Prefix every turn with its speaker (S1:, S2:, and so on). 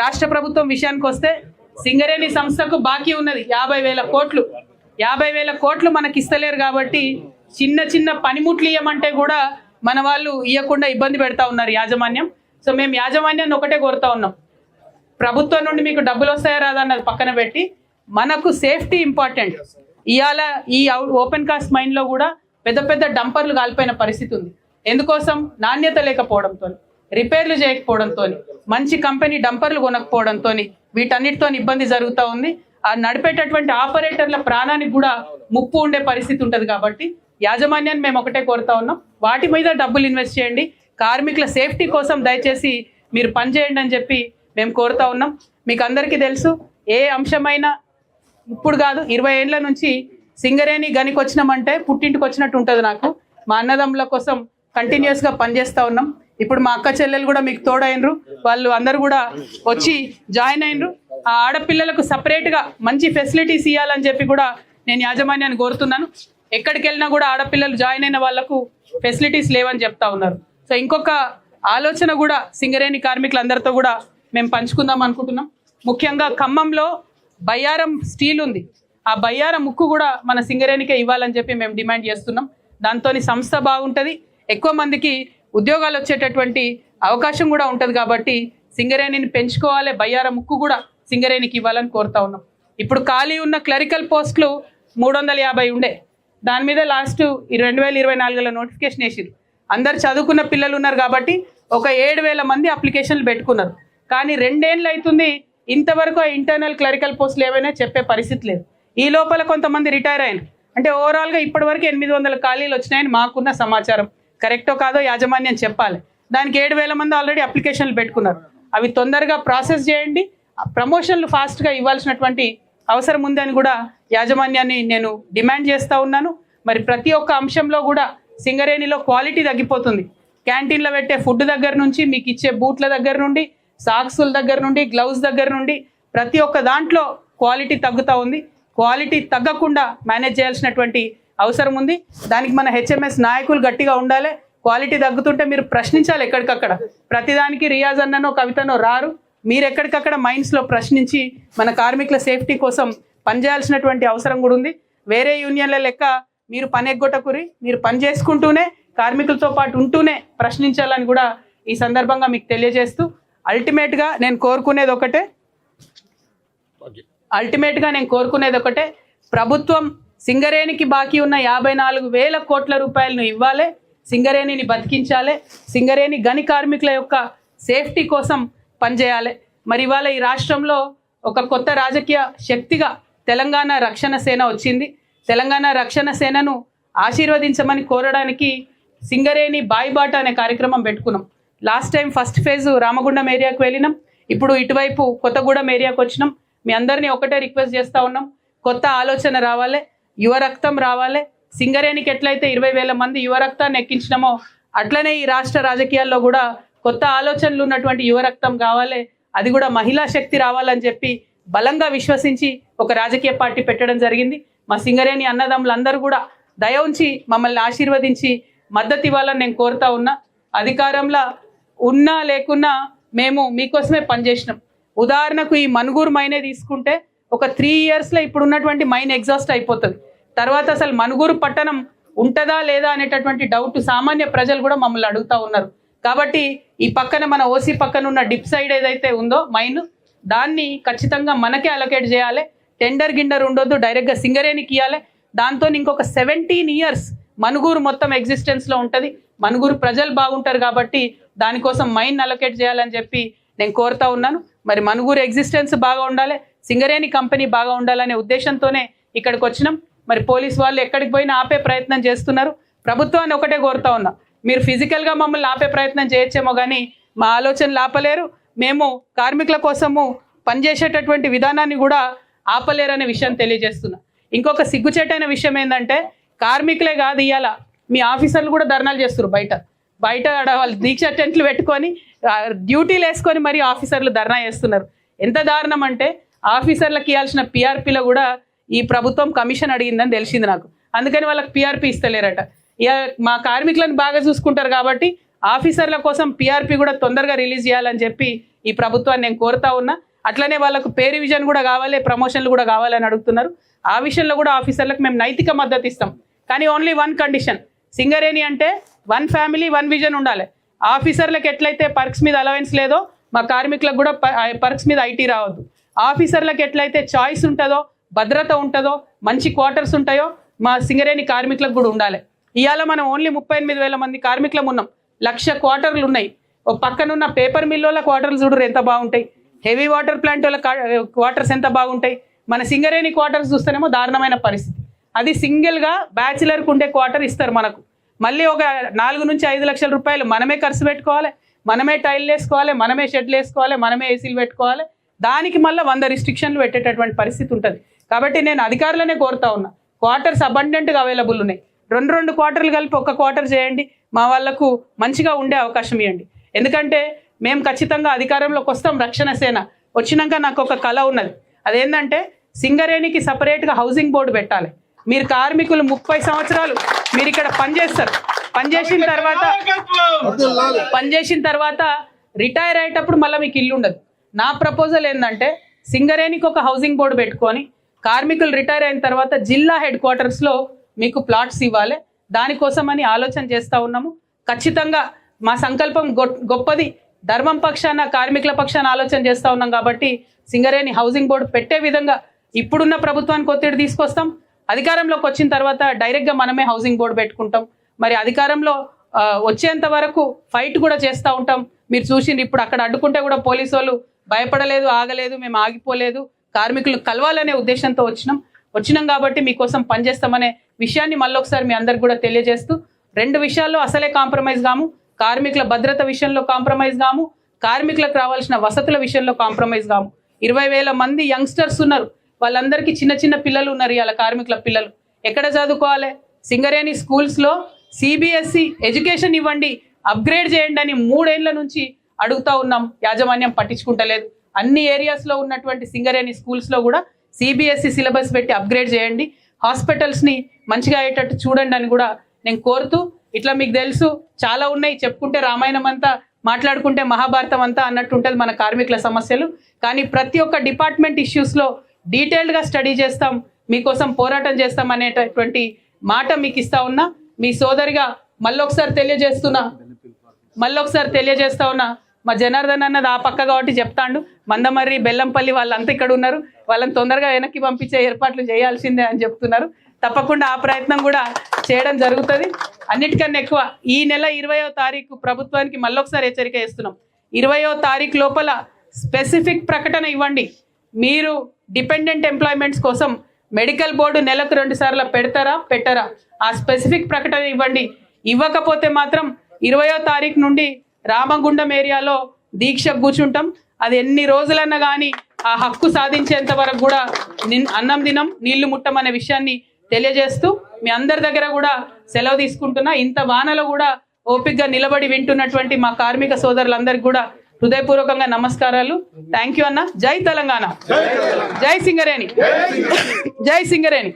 S1: రాష్ట్ర ప్రభుత్వం విషయానికి వస్తే సింగరేణి సంస్థకు బాకీ ఉన్నది 50,000 కోట్లు. 50,000 కోట్లు మనకి ఇస్తలేరు కాబట్టి చిన్న చిన్న పనిముట్లు ఇవ్వమంటే కూడా మన వాళ్ళు ఇవ్వకుండా ఇబ్బంది పెడతా ఉన్నారు యాజమాన్యం. సో మేము యాజమాన్యాన్ని ఒకటే కోరుతా ఉన్నాం, ప్రభుత్వం నుండి మీకు డబ్బులు వస్తాయా రాదా అన్నది పక్కన పెట్టి మనకు సేఫ్టీ ఇంపార్టెంట్. ఇవాళ ఈ ఓపెన్ కాస్ట్ మైన్లో కూడా పెద్ద పెద్ద డంపర్లు కాలిపోయిన పరిస్థితి ఉంది. ఎందుకోసం? నాణ్యత లేకపోవడంతో, రిపేర్లు చేయకపోవడంతో, మంచి కంపెనీ డంపర్లు కొనకపోవడంతో వీటన్నిటితో ఇబ్బంది జరుగుతూ ఉంది. ఆ నడిపేటటువంటి ఆపరేటర్ల ప్రాణానికి కూడా ముప్పు ఉండే పరిస్థితి ఉంటుంది. కాబట్టి యాజమాన్యాన్ని మేము ఒకటే కోరుతా ఉన్నాం, వాటి మీద డబ్బులు ఇన్వెస్ట్ చేయండి, కార్మికుల సేఫ్టీ కోసం దయచేసి మీరు పనిచేయండి అని చెప్పి మేము కోరుతా ఉన్నాం. మీకు అందరికీ తెలుసు, ఏ అంశమైనా ఇప్పుడు కాదు 20 ఏళ్ల నుంచి సింగరేణి గనికి వచ్చినామంటే పుట్టింటికి వచ్చినట్టు ఉంటుంది. నాకు మా అన్నదమ్ముల కోసం కంటిన్యూస్గా పనిచేస్తూ ఉన్నాం. ఇప్పుడు మా అక్క చెల్లెలు కూడా మీకు తోడైనరు, వాళ్ళు అందరూ కూడా వచ్చి జాయిన్ అయినరు. ఆ ఆడపిల్లలకు సపరేట్గా మంచి ఫెసిలిటీస్ ఇవ్వాలని చెప్పి కూడా నేను యాజమాన్యాన్ని కోరుతున్నాను. ఎక్కడికి వెళ్ళినా కూడా ఆడపిల్లలు జాయిన్ అయిన వాళ్లకు ఫెసిలిటీస్ లేవని చెప్తా ఉన్నారు. సో ఇంకొక ఆలోచన కూడా సింగరేణి కార్మికులందరితో కూడా మేము పంచుకుందాం అనుకుంటున్నాం. ముఖ్యంగా ఖమ్మంలో బయ్యారం స్టీల్ ఉంది, ఆ బయ్యారం ముక్కు కూడా మన సింగరేణికే ఇవ్వాలని చెప్పి మేము డిమాండ్ చేస్తున్నాం. దాంతో సంస్థ బాగుంటుంది, ఎక్కువ మందికి ఉద్యోగాలు వచ్చేటటువంటి అవకాశం కూడా ఉంటుంది. కాబట్టి సింగరేణిని పెంచుకోవాలి, బయ్యారం ముక్కు కూడా సింగరేణికి ఇవ్వాలని కోరుతా ఉన్నాం. ఇప్పుడు ఖాళీ ఉన్న క్లరికల్ పోస్టులు 350 ఉండే, దాని మీద లాస్ట్ 2024లో నోటిఫికేషన్ వేసిరు. అందరు చదువుకున్న పిల్లలు ఉన్నారు కాబట్టి ఒక 7,000 మంది అప్లికేషన్లు పెట్టుకున్నారు. కానీ 2 ఏళ్ళు అవుతుంది, ఇంతవరకు ఇంటర్నల్ క్లరికల్ పోస్టులు ఏవైనా చెప్పే పరిస్థితి లేదు. ఈ లోపల కొంతమంది రిటైర్ అయిన, అంటే ఓవరాల్గా ఇప్పటివరకు 800 ఖాళీలు వచ్చినాయని మాకున్న సమాచారం. కరెక్టో కాదో యాజమాన్యం చెప్పాలి. దానికి 7,000 మంది ఆల్రెడీ అప్లికేషన్లు పెట్టుకున్నారు. అవి తొందరగా ప్రాసెస్ చేయండి, ప్రమోషన్లు ఫాస్ట్గా ఇవ్వాల్సినటువంటి అవసరం ఉందని కూడా యాజమాన్యాన్ని నేను డిమాండ్ చేస్తూ ఉన్నాను. మరి ప్రతి ఒక్క అంశంలో కూడా సింగరేణిలో క్వాలిటీ తగ్గిపోతుంది. క్యాంటీన్లో పెట్టే ఫుడ్ దగ్గర నుంచి, మీకు ఇచ్చే బూట్ల దగ్గర నుండి, సాక్సుల దగ్గర నుండి, గ్లౌజ్ దగ్గర నుండి ప్రతి ఒక్క దాంట్లో క్వాలిటీ తగ్గుతూ ఉంది. క్వాలిటీ తగ్గకుండా మేనేజ్ చేయాల్సినటువంటి అవసరం ఉంది. దానికి మన హెచ్ఎంఎస్ నాయకులు గట్టిగా ఉండాలి. క్వాలిటీ తగ్గుతుంటే మీరు ప్రశ్నించాలి ఎక్కడికక్కడ. ప్రతిదానికి రియాజ్ అన్ననో కవితనో రారు, మీరు ఎక్కడికక్కడ మైండ్స్లో ప్రశ్నించి మన కార్మికుల సేఫ్టీ కోసం పనిచేయాల్సినటువంటి అవసరం కూడా ఉంది. వేరే యూనియన్ల లెక్క మీరు పని ఎగ్గొట్టకురి, మీరు పని చేసుకుంటూనే కార్మికులతో పాటు ఉంటూనే ప్రశ్నించాలని కూడా ఈ సందర్భంగా మీకు తెలియజేస్తూ అల్టిమేట్గా నేను కోరుకునేది ఒకటే, ప్రభుత్వం సింగరేణికి బాకీ ఉన్న 54,000 కోట్ల రూపాయలను ఇవ్వాలి, సింగరేణిని బతికించాలి, సింగరేణి గని కార్మికుల యొక్క సేఫ్టీ కోసం పనిచేయాలి. మరి ఇవాళ ఈ రాష్ట్రంలో ఒక కొత్త రాజకీయ శక్తిగా తెలంగాణ రక్షణ సేన వచ్చింది. తెలంగాణ రక్షణ సేనను ఆశీర్వదించమని కోరడానికి సింగరేణి బాయిబాట అనే కార్యక్రమం పెట్టుకున్నాం. Last time first phase Ramagundam ఏరియాకు వెళ్ళినాం, ఇప్పుడు ఇటువైపు కొత్తగూడెం ఏరియాకు వచ్చినాం. మీ అందరినీ ఒకటే రిక్వెస్ట్ చేస్తూ ఉన్నాం, కొత్త ఆలోచన రావాలి, యువ రక్తం రావాలి. సింగరేణికి ఎట్లయితే 20,000 మంది యువ రక్తాన్ని ఎక్కించినామో అట్లనే ఈ రాష్ట్ర రాజకీయాల్లో కూడా కొత్త ఆలోచనలు ఉన్నటువంటి యువ రక్తం కావాలి, అది కూడా మహిళా శక్తి రావాలని చెప్పి బలంగా విశ్వసించి ఒక రాజకీయ పార్టీ పెట్టడం జరిగింది. మా సింగరేణి అన్నదమ్ములందరూ కూడా దయ ఉంచి మమ్మల్ని ఆశీర్వదించి మద్దతు ఇవ్వాలని నేను కోరుతా ఉన్నా. అధికారంలో ఉన్నా లేకున్నా మేము మీకోసమే పనిచేసినాం. ఉదాహరణకు ఈ మనుగూరు మైనే తీసుకుంటే ఒక 3 ఇయర్స్లో ఇప్పుడు ఉన్నటువంటి మైన్ ఎగ్జాస్ట్ అయిపోతుంది. తర్వాత అసలు మనుగూరు పట్టణం ఉంటుందా లేదా అనేటటువంటి డౌట్ సామాన్య ప్రజలు కూడా మమ్మల్ని అడుగుతూ ఉన్నారు. కాబట్టి ఈ పక్కన మన ఓసీ పక్కన ఉన్న డిప్ సైడ్ ఏదైతే ఉందో మైన్, దాన్ని ఖచ్చితంగా మనకే అలొకేట్ చేయాలి. టెండర్ గిండర్ ఉండొద్దు, డైరెక్ట్గా సింగరేణికి ఇవ్వాలి. దాంతో ఇంకొక 17 ఇయర్స్ మనుగూరు మొత్తం ఎగ్జిస్టెన్స్లో ఉంటుంది. మనుగూరు ప్రజలు బాగుంటారు కాబట్టి దానికోసం మైన్ అలొకేట్ చేయాలని చెప్పి నేను కోరుతా ఉన్నాను. మరి మనుగూరు ఎగ్జిస్టెన్స్ బాగా ఉండాలి, సింగరేణి కంపెనీ బాగా ఉండాలనే ఉద్దేశంతోనే ఇక్కడికి వచ్చినాం. మరి పోలీస్ వాళ్ళు ఎక్కడికి పోయినా ఆపే ప్రయత్నం చేస్తున్నారు. ప్రభుత్వాన్ని ఒకటే కోరుతా ఉన్నా, మీరు ఫిజికల్గా మమ్మల్ని ఆపే ప్రయత్నం చేయొచ్చేమో కానీ మా ఆలోచనలు ఆపలేరు. మేము కార్మికుల కోసము పనిచేసేటటువంటి విధానాన్ని కూడా ఆపలేరనే విషయాన్ని తెలియజేస్తున్నా. ఇంకొక సిగ్గుచేటైన విషయం ఏంటంటే, కార్మికులే కాదు, ఇవాళ మీ ఆఫీసర్లు కూడా ధర్నాలు చేస్తారు. బయట వాళ్ళు దీక్ష టెంట్లు పెట్టుకొని డ్యూటీలు వేసుకొని మరి ఆఫీసర్లు ధర్నా చేస్తున్నారు. ఎంత దారుణం అంటే, ఆఫీసర్లకు ఇవ్వాల్సిన పిఆర్పీలో కూడా ఈ ప్రభుత్వం కమిషన్ అడిగిందని తెలిసింది నాకు. అందుకని వాళ్ళకి పిఆర్పీ ఇస్తలేరట. ఇక మా కార్మికులను బాగా చూసుకుంటారు కాబట్టి ఆఫీసర్ల కోసం పిఆర్పి కూడా తొందరగా రిలీజ్ చేయాలని చెప్పి ఈ ప్రభుత్వాన్ని నేను కోరుతా ఉన్నా. అట్లనే వాళ్ళకు పే రివిజన్ కూడా కావాలి, ప్రమోషన్లు కూడా కావాలని అడుగుతున్నారు. ఆ విషయంలో కూడా ఆఫీసర్లకు మేము నైతిక మద్దతు ఇస్తాం. కానీ ఓన్లీ వన్ కండిషన్, సింగరేణి అంటే 1 ఫ్యామిలీ 1 విజన్ ఉండాలి. ఆఫీసర్లకు ఎట్లయితే పర్క్స్ మీద అలవెన్స్ లేదో మా కార్మికులకు కూడా పర్క్స్ మీద ఐటీ రావద్దు. ఆఫీసర్లకు ఎట్లయితే చాయిస్ ఉంటుందో, భద్రత ఉంటుందో, మంచి క్వార్టర్స్ ఉంటాయో మా సింగరేణి కార్మికులకు కూడా ఉండాలి. ఇవాళ మనం ఓన్లీ 38,000 మంది కార్మికులం ఉన్నాం. 1,00,000 క్వార్టర్లు ఉన్నాయి. ఒక పక్కనున్న పేపర్ మిల్లుల క్వార్టర్లు చూడరు ఎంత బాగుంటాయి, హెవీ వాటర్ ప్లాంట్ వాళ్ళ క్వార్టర్స్ ఎంత బాగుంటాయి. మన సింగరేణి క్వార్టర్స్ చూస్తేనేమో దారుణమైన పరిస్థితి. అది సింగిల్గా బ్యాచిలర్కి ఉండే క్వార్టర్ ఇస్తారు మనకు. మళ్ళీ ఒక 4 నుంచి 5 లక్షల రూపాయలు మనమే ఖర్చు పెట్టుకోవాలి, మనమే టైల్ వేసుకోవాలి, మనమే షెడ్లు వేసుకోవాలి, మనమే ఏసీలు పెట్టుకోవాలి. దానికి మళ్ళీ 100 రిస్ట్రిక్షన్లు పెట్టేటటువంటి పరిస్థితి ఉంటుంది. కాబట్టి నేను అధికారులనే కోరుతా ఉన్నా, క్వార్టర్స్ అబండెంట్గా అవైలబుల్ ఉన్నాయి. 2 క్వార్టర్లు కలిపి 1 క్వార్టర్ చేయండి, మా వాళ్లకు మంచిగా ఉండే అవకాశం ఇవ్వండి. ఎందుకంటే మేము ఖచ్చితంగా అధికారంలోకి వస్తాం. రక్షణ సేన వచ్చినాక నాకు ఒక కళ ఉన్నది. అదేంటంటే సింగరేణికి సపరేట్గా హౌసింగ్ బోర్డు పెట్టాలి. మీరు కార్మికులు 30 సంవత్సరాలు మీరు ఇక్కడ పనిచేస్తారు. పనిచేసిన తర్వాత రిటైర్ అయ్యేటప్పుడు మళ్ళీ మీకు ఇల్లు ఉండదు. నా ప్రపోజల్ ఏంటంటే సింగరేణికి ఒక హౌసింగ్ బోర్డు పెట్టుకొని కార్మికులు రిటైర్ అయిన తర్వాత జిల్లా హెడ్ క్వార్టర్స్లో మీకు ప్లాట్స్ ఇవ్వాలి. దానికోసమని ఆలోచన చేస్తూ ఉన్నాము. ఖచ్చితంగా మా సంకల్పం గొప్పది. ధర్మం పక్షాన, కార్మికుల పక్షాన ఆలోచన చేస్తూ ఉన్నాం. కాబట్టి సింగరేణి హౌసింగ్ బోర్డు పెట్టే విధంగా ఇప్పుడున్న ప్రభుత్వానికి ఒత్తిడి తీసుకొస్తాం. అధికారంలోకి వచ్చిన తర్వాత డైరెక్ట్గా మనమే హౌసింగ్ బోర్డు పెట్టుకుంటాం. మరి అధికారంలో వచ్చేంత వరకు ఫైట్ కూడా చేస్తూ ఉంటాం. మీరు చూసింది ఇప్పుడు అక్కడ అడ్డుకుంటే కూడా పోలీసు వాళ్ళు భయపడలేదు, ఆగలేదు, మేము ఆగిపోలేదు. కార్మికులు కలవాలనే ఉద్దేశంతో వచ్చినాం కాబట్టి మీకోసం పనిచేస్తామనే విషయాన్ని మళ్ళొకసారి మీ అందరికి కూడా తెలియజేస్తూ, 2 విషయాల్లో అసలే కాంప్రమైజ్ కాము. కార్మికుల భద్రత విషయంలో కాంప్రమైజ్ కాము, కార్మికులకు రావాల్సిన వసతుల విషయంలో కాంప్రమైజ్ కాము. 20,000 మంది యంగ్స్టర్స్ ఉన్నారు. వాళ్ళందరికీ చిన్న పిల్లలు ఉన్నారు. ఇవాళ కార్మికుల పిల్లలు ఎక్కడ చదువుకోవాలి? సింగరేణి స్కూల్స్లో CBSE ఎడ్యుకేషన్ ఇవ్వండి, అప్గ్రేడ్ చేయండి అని 3 ఏళ్ల నుంచి అడుగుతా ఉన్నాం. యాజమాన్యం పట్టించుకుంటలేదు. అన్ని ఏరియాస్లో ఉన్నటువంటి సింగరేణి స్కూల్స్లో కూడా CBSE సిలబస్ పెట్టి అప్గ్రేడ్ చేయండి, హాస్పిటల్స్ని మంచిగా అయ్యేటట్టు చూడండి అని కూడా నేను కోరుతూ, ఇట్లా మీకు తెలుసు చాలా ఉన్నాయి, చెప్పుకుంటే రామాయణం అంతా, మాట్లాడుకుంటే మహాభారతం అంతా అన్నట్టు ఉంటుంది మన కార్మికుల సమస్యలు. కానీ ప్రతి ఒక్క డిపార్ట్మెంట్ ఇష్యూస్లో డీటెయిల్డ్గా స్టడీ చేస్తాం, మీకోసం పోరాటం చేస్తాం అనేటటువంటి మాట మీకు ఇస్తా ఉన్నా. మీ సోదరిగా మళ్ళొకసారి తెలియజేస్తా ఉన్నా. మా జనార్దన్ అన్నది ఆ పక్క కాబట్టి చెప్తాండు. మందమర్రి, బెల్లంపల్లి వాళ్ళంతా ఇక్కడ ఉన్నారు. వాళ్ళని తొందరగా వెనక్కి పంపించే ఏర్పాట్లు చేయాల్సిందే అని చెప్తున్నారు. తప్పకుండా ఆ ప్రయత్నం కూడా చేయడం జరుగుతుంది. అన్నిటికన్నా ఎక్కువ ఈ నెల 20వ తారీఖు ప్రభుత్వానికి మళ్ళొకసారి హెచ్చరిక చేస్తున్నాం. 20వ తారీఖు లోపల స్పెసిఫిక్ ప్రకటన ఇవ్వండి. మీరు డిపెండెంట్ ఎంప్లాయ్మెంట్స్ కోసం మెడికల్ బోర్డు నెలకు 2 సార్లు పెట్టరా? ఆ స్పెసిఫిక్ ప్రకటన ఇవ్వండి. ఇవ్వకపోతే మాత్రం 20వ తారీఖు నుండి రామగుండం ఏరియాలో దీక్ష కూర్చుంటాం. అది ఎన్ని రోజులన్నా కానీ ఆ హక్కు సాధించేంత వరకు కూడా అన్నం తినం, నీళ్లు ముట్టం అనే విషయాన్ని తెలియజేస్తూ మీ అందరి దగ్గర కూడా సెలవు తీసుకుంటున్నా. ఇంత వానలో కూడా ఓపికగా నిలబడి వింటున్నటువంటి మా కార్మిక సోదరులందరికీ కూడా హృదయపూర్వకంగా నమస్కారాలు. థ్యాంక్ యూ అన్న. జై తెలంగాణ, జై సింగరేణి, జై సింగరేణి.